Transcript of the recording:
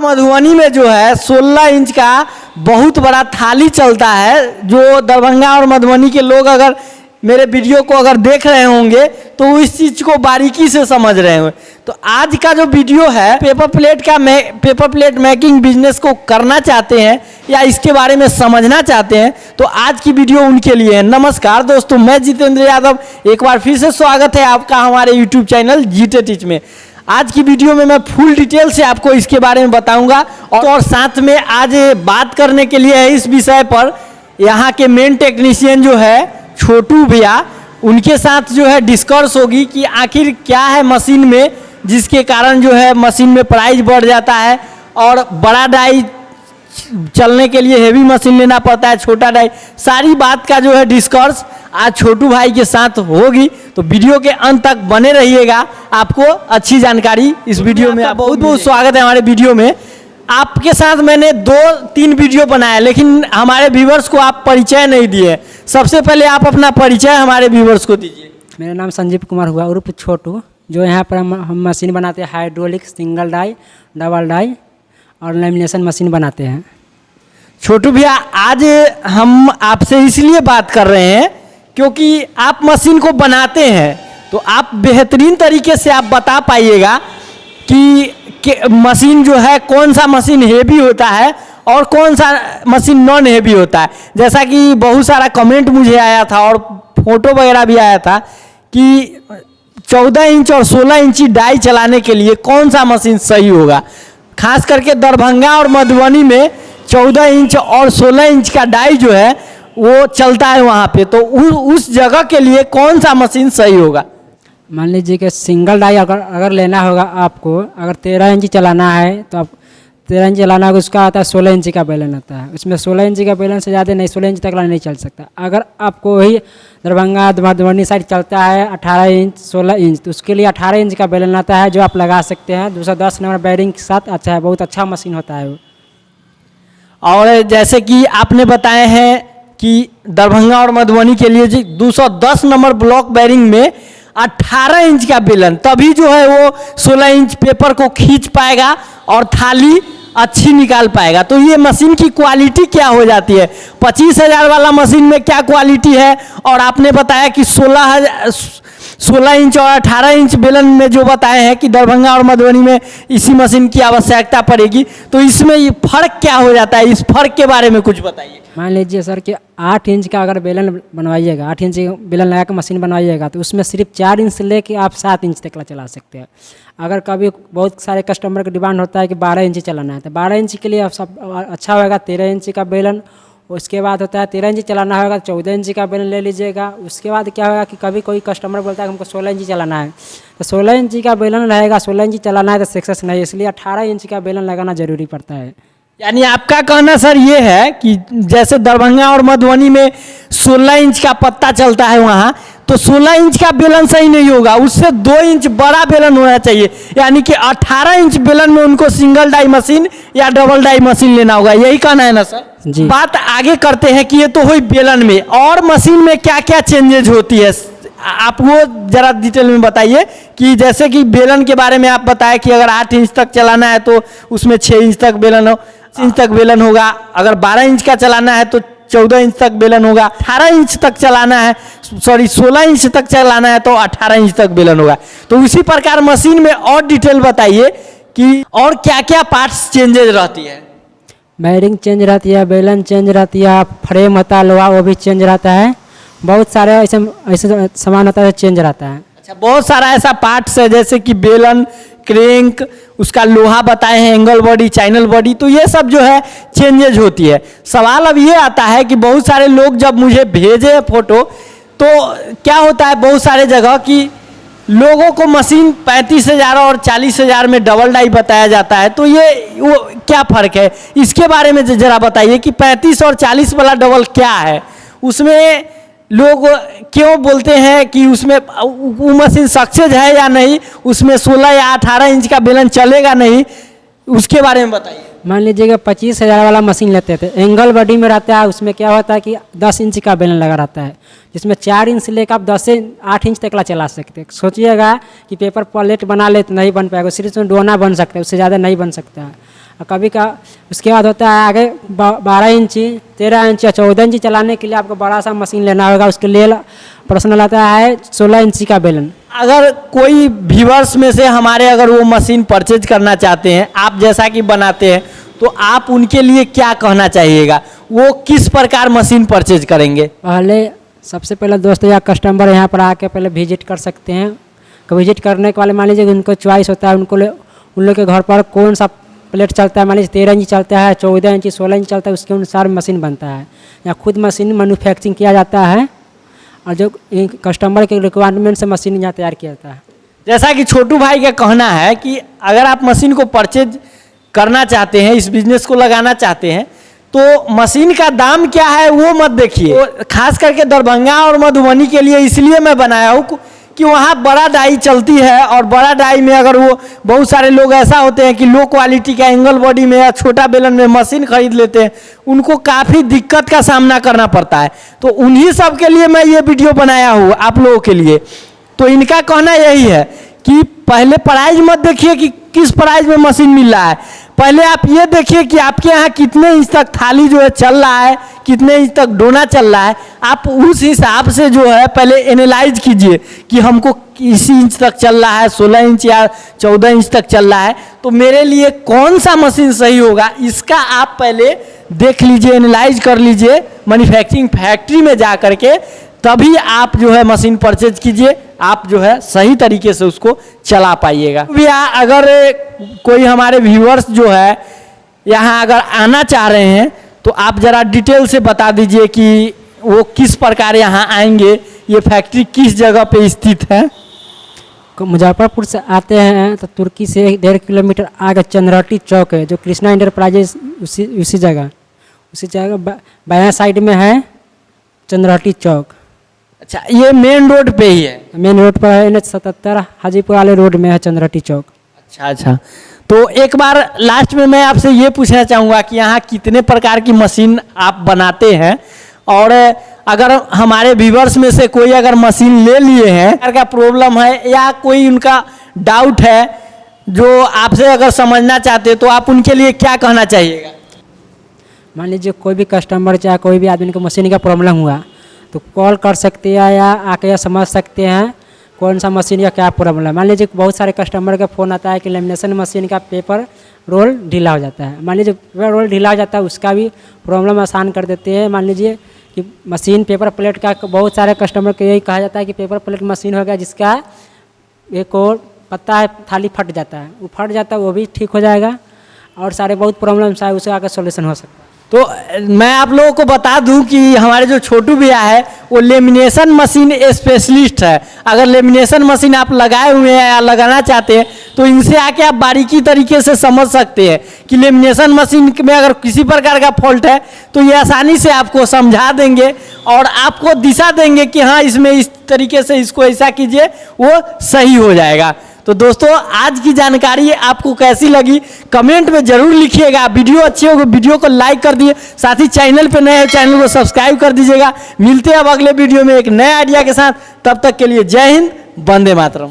मधुबनी में जो है 16 इंच का बहुत बड़ा थाली चलता है। जो दरभंगा और मधुबनी के लोग अगर मेरे वीडियो को अगर देख रहे होंगे तो वो इस चीज़ को बारीकी से समझ रहे होंगे। तो आज का जो वीडियो है पेपर प्लेट मेकिंग बिजनेस को करना चाहते हैं या इसके बारे में समझना चाहते हैं तो आज की वीडियो उनके लिए है। नमस्कार दोस्तों, मैं जितेंद्र यादव, एक बार फिर से स्वागत है आपका हमारे यूट्यूब चैनल जीटे टीच में। आज की वीडियो में मैं फुल डिटेल से आपको इसके बारे में बताऊंगा और साथ में आज बात करने के लिए है इस विषय पर यहाँ के मेन टेक्नीशियन जो है छोटू भैया, उनके साथ जो है डिस्कस होगी कि आखिर क्या है मशीन में जिसके कारण जो है मशीन में प्राइस बढ़ जाता है और बड़ा डाई चलने के लिए हेवी मशीन लेना पड़ता है, छोटा डाई, सारी बात का जो है डिस्कस आज छोटू भाई के साथ होगी। तो वीडियो के अंत तक बने रहिएगा, आपको अच्छी जानकारी इस वीडियो में। बहुत बहुत स्वागत है हमारे वीडियो में। आपके साथ मैंने 2-3 वीडियो बनाया लेकिन हमारे व्यूवर्स को आप परिचय नहीं दिए। सबसे पहले आप अपना परिचय हमारे व्यूवर्स को दीजिए। मेरा नाम संजीव कुमार हुआ उर्फ छोटू, जो यहाँ पर हम मशीन बनाते हैं, hydraulic, single die, double die और लैमिनेशन मशीन बनाते हैं। छोटू भैया, आज हम आपसे इसलिए बात कर रहे हैं क्योंकि आप मशीन को बनाते हैं तो आप बेहतरीन तरीके से आप बता पाइएगा कि मशीन जो है कौन सा मशीन हेवी होता है और कौन सा मशीन नॉन हेवी होता है। जैसा कि बहुत सारा कमेंट मुझे आया था और फोटो वगैरह भी आया था कि 14 इंच और 16 इंची डाई चलाने के लिए कौन सा मशीन सही होगा। खास करके दरभंगा और मधुबनी में 14 इंच और 16 इंच का डाई जो है वो चलता है वहाँ पे, तो उस जगह के लिए कौन सा मशीन सही होगा। मान लीजिए कि सिंगल डाई अगर लेना होगा आपको, अगर 13 इंच चलाना है तो आप 13 इंच चलाना होगा, उसका आता है 16 इंच का बेलन आता है। उसमें 16 इंच का बेलन से ज़्यादा नहीं, 16 इंच तक नहीं चल सकता। अगर आपको वही दरभंगा मधुबनी साइड चलता है 18 इंच 16 इंच, तो उसके लिए 18 इंच का बेलन आता है जो आप लगा सकते हैं 210 नंबर बैरिंग के साथ। अच्छा है, बहुत अच्छा मशीन होता है वो। और जैसे कि आपने बताए हैं कि दरभंगा और मधुबनी के लिए 210 नंबर ब्लॉक बैरिंग में 18 इंच का बेलन, तभी जो है वो 16 इंच पेपर को खींच पाएगा और थाली अच्छी निकाल पाएगा। तो ये मशीन की क्वालिटी क्या हो जाती है, 25,000 वाला मशीन में क्या क्वालिटी है और आपने बताया कि 16 इंच और 18 इंच बेलन में जो बताए हैं कि दरभंगा और मधुबनी में इसी मशीन की आवश्यकता पड़ेगी, तो इसमें ये फर्क क्या हो जाता है, इस फर्क के बारे में कुछ बताइए। मान लीजिए सर कि 8 इंच का अगर बेलन बनवाइएगा, 8 इंच बेलन लगा कर मशीन बनवाइएगा तो उसमें सिर्फ 4 इंच से लेके आप 7 इंच तक चला सकते हैं। अगर कभी बहुत सारे कस्टमर का डिमांड होता है कि 12 इंच चलाना है तो 12 इंच के लिए आप सब अच्छा होगा 13 इंच का बेलन। उसके बाद होता है 13 इंच चलाना होगा 14 इंच का बेलन ले लीजिएगा। उसके बाद क्या होगा कि कभी कोई कस्टमर बोलता है कि हमको 16 इंच चलाना है तो 16 इंच का बेलन रहेगा, 16 इंच चलाना है तो सक्सेस नहीं, इसलिए 18 इंच का बेलन लगाना जरूरी पड़ता है। यानी आपका कहना सर ये है कि जैसे दरभंगा और मधुबनी में 16 इंच का पत्ता चलता है वहाँ, तो 16 इंच का बेलन सही नहीं होगा, उससे 2 इंच बड़ा बेलन होना चाहिए। यानी कि 18 इंच बेलन में उनको सिंगल डाई मशीन या डबल डाई मशीन लेना होगा, यही कहना है ना सर जी। बात आगे करते हैं कि ये तो हुई बेलन में, और मशीन में क्या क्या चेंजेज होती है आप वो जरा डिटेल में बताइए। कि जैसे कि बेलन के बारे में आप बताया कि अगर 8 इंच तक चलाना है तो उसमें 6 इंच तक बेलन हो, 6 इंच तक बेलन होगा। अगर 12 इंच का चलाना है तो 14 इंच तक बेलन होगा। 18 इंच तक चलाना है, 16 इंच तक चलाना है तो 18 इंच तक बेलन होगा। तो उसी प्रकार मशीन में और डिटेल बताइए कि और क्या क्या पार्ट्स चेंजेज रहती है। बैरिंग चेंज रहती है, बेलन चेंज रहती है, फ्रेम होता है लोहा वो भी चेंज रहता है, बहुत सारे ऐसे सामान होता है चेंज रहता है। अच्छा, बहुत सारा ऐसा पार्ट्स है जैसे कि बेलन, क्रेंक, उसका लोहा बताए हैं, एंगल बॉडी, चैनल बॉडी, तो ये सब जो है चेंजेज होती है। सवाल अब ये आता है कि बहुत सारे लोग जब मुझे भेजे फोटो तो क्या होता है बहुत सारे जगह कि लोगों को मशीन 35,000 और 40,000 में डबल डाई बताया जाता है, तो ये वो क्या फ़र्क है, इसके बारे में ज़रा बताइए कि 35 और 40 वाला डबल क्या है, उसमें लोग क्यों बोलते हैं कि उसमें वो मशीन सक्सेस है या नहीं, उसमें 16 या 18 इंच का बेलन चलेगा नहीं, उसके बारे में बताइए। मान लीजिएगा 25,000 वाला मशीन लेते थे, एंगल बॉडी में रहता है, उसमें क्या होता है कि 10 इंच का बेलन लगा रहता है, जिसमें 4 इंच से लेकर आप 10 से 8 इंच तक चला सकते हैं। सोचिएगा कि पेपर प्लेट बना ले तो नहीं बन पाएगा, सिर्फ उसमें डोना बन सकता है, उससे ज़्यादा नहीं बन सकता है। और कभी का उसके बाद होता है आगे 12 इंची 13 इंची या 14 इंची चलाने के लिए आपको बड़ा सा मशीन लेना होगा। उसके लिए प्रश्न आता है 16 इंची का बेलन। अगर कोई व्यूअर्स में से हमारे अगर वो मशीन परचेज करना चाहते हैं, आप जैसा कि बनाते हैं, तो आप उनके लिए क्या कहना चाहिएगा? वो किस प्रकार मशीन परचेज करेंगे? पहले सबसे पहले दोस्तों या कस्टमर यहाँ पर आके पहले विजिट कर सकते हैं। विजिट करने के वाले मान लीजिए उनको चॉइस होता है, उन लोग के घर पर कौन सा प्लेट चलता है, मान लीजिए 13 इंची चलता है, 14 इंची 16 इंची चलता है, उसके अनुसार मशीन बनता है। या खुद मशीन मैन्युफैक्चरिंग किया जाता है और जो कस्टमर के रिक्वायरमेंट से मशीन यहाँ तैयार किया जाता है। जैसा कि छोटू भाई का कहना है कि अगर आप मशीन को परचेज करना चाहते हैं, इस बिजनेस को लगाना चाहते हैं, तो मशीन का दाम क्या है वो मत देखिए। तो खास करके दरभंगा और मधुबनी के लिए इसलिए मैं बनाया हूँ कि वहाँ बड़ा डाई चलती है, और बड़ा डाई में अगर वो बहुत सारे लोग ऐसा होते हैं कि लो क्वालिटी का एंगल बॉडी में या छोटा बेलन में मशीन खरीद लेते हैं, उनको काफ़ी दिक्कत का सामना करना पड़ता है। तो उन्हीं सब के लिए मैं ये वीडियो बनाया हूँ आप लोगों के लिए। तो इनका कहना यही है कि पहले प्राइस मत देखिए कि किस प्राइस में मशीन मिल रहा है, पहले आप ये देखिए कि आपके यहाँ कितने इंच तक थाली जो है चल रहा है, कितने इंच तक डोना चल रहा है। आप उस हिसाब से जो है पहले एनालाइज कीजिए कि हमको इसी इंच तक चल रहा है, 16 इंच या 14 इंच तक चल रहा है, तो मेरे लिए कौन सा मशीन सही होगा, इसका आप पहले देख लीजिए, एनालाइज कर लीजिए मैन्युफैक्चरिंग फैक्ट्री में जा करके, तभी आप जो है मशीन परचेज कीजिए, आप जो है सही तरीके से उसको चला पाइएगा। भैया अगर कोई हमारे व्यूअर्स जो है यहाँ अगर आना चाह रहे हैं, तो आप ज़रा डिटेल से बता दीजिए कि वो किस प्रकार यहाँ आएंगे, ये फैक्ट्री किस जगह पे स्थित है? मुजफ्फरपुर से आते हैं तो तुर्की से 1.5 किलोमीटर आगे चंद्रहट्टी चौक है, जो कृष्णा इंटरप्राइजेस उसी जगह बायां साइड में है चंद्रहट्टी चौक। अच्छा, ये मेन रोड पे ही है? मेन रोड पर है, NH-77 हाजीपुर वाले रोड में है चंद्रहट्टी चौक। अच्छा, तो एक बार लास्ट में मैं आपसे ये पूछना चाहूँगा कि यहाँ कितने प्रकार की मशीन आप बनाते हैं, और अगर हमारे व्यूअर्स में से कोई अगर मशीन ले लिए हैं, क्या प्रॉब्लम है या कोई उनका डाउट है जो आपसे अगर समझना चाहते हैं, तो आप उनके लिए क्या कहना चाहिएगा? मान लीजिए कोई भी कस्टमर चाहे कोई भी आदमी को मशीन का प्रॉब्लम हुआ तो कॉल कर सकते हैं या आके समझ सकते हैं कौन सा मशीन का क्या प्रॉब्लम है। मान लीजिए बहुत सारे कस्टमर का फ़ोन आता है कि लेमिनेशन मशीन का पेपर रोल ढीला हो जाता है, मान लीजिए पेपर रोल ढीला हो जाता है, उसका भी प्रॉब्लम आसान कर देते हैं। मान लीजिए कि मशीन पेपर प्लेट का बहुत सारे कस्टमर को यही कहा जाता है कि पेपर प्लेट मशीन हो गया, जिसका एक और पत्ता है थाली फट जाता है, वो फट जाता है, वो भी ठीक हो जाएगा, और सारे बहुत प्रॉब्लम्स है उसका आगे सोल्यूशन हो सकता है। तो मैं आप लोगों को बता दूं कि हमारे जो छोटू भैया है वो लेमिनेशन मशीन स्पेशलिस्ट है। अगर लेमिनेशन मशीन आप लगाए हुए हैं या लगाना चाहते हैं, तो इनसे आके आप बारीकी तरीके से समझ सकते हैं कि लेमिनेशन मशीन में अगर किसी प्रकार का फॉल्ट है, तो ये आसानी से आपको समझा देंगे और आपको दिशा देंगे कि हाँ इसमें इस तरीके से इसको ऐसा कीजिए, वो सही हो जाएगा। तो दोस्तों, आज की जानकारी आपको कैसी लगी कमेंट में जरूर लिखिएगा। वीडियो अच्छी होगी वीडियो को लाइक कर दिए, साथ ही चैनल पे नए हो चैनल को सब्सक्राइब कर दीजिएगा। मिलते हैं अब अगले वीडियो में एक नए आइडिया के साथ, तब तक के लिए जय हिंद, वंदे मातरम।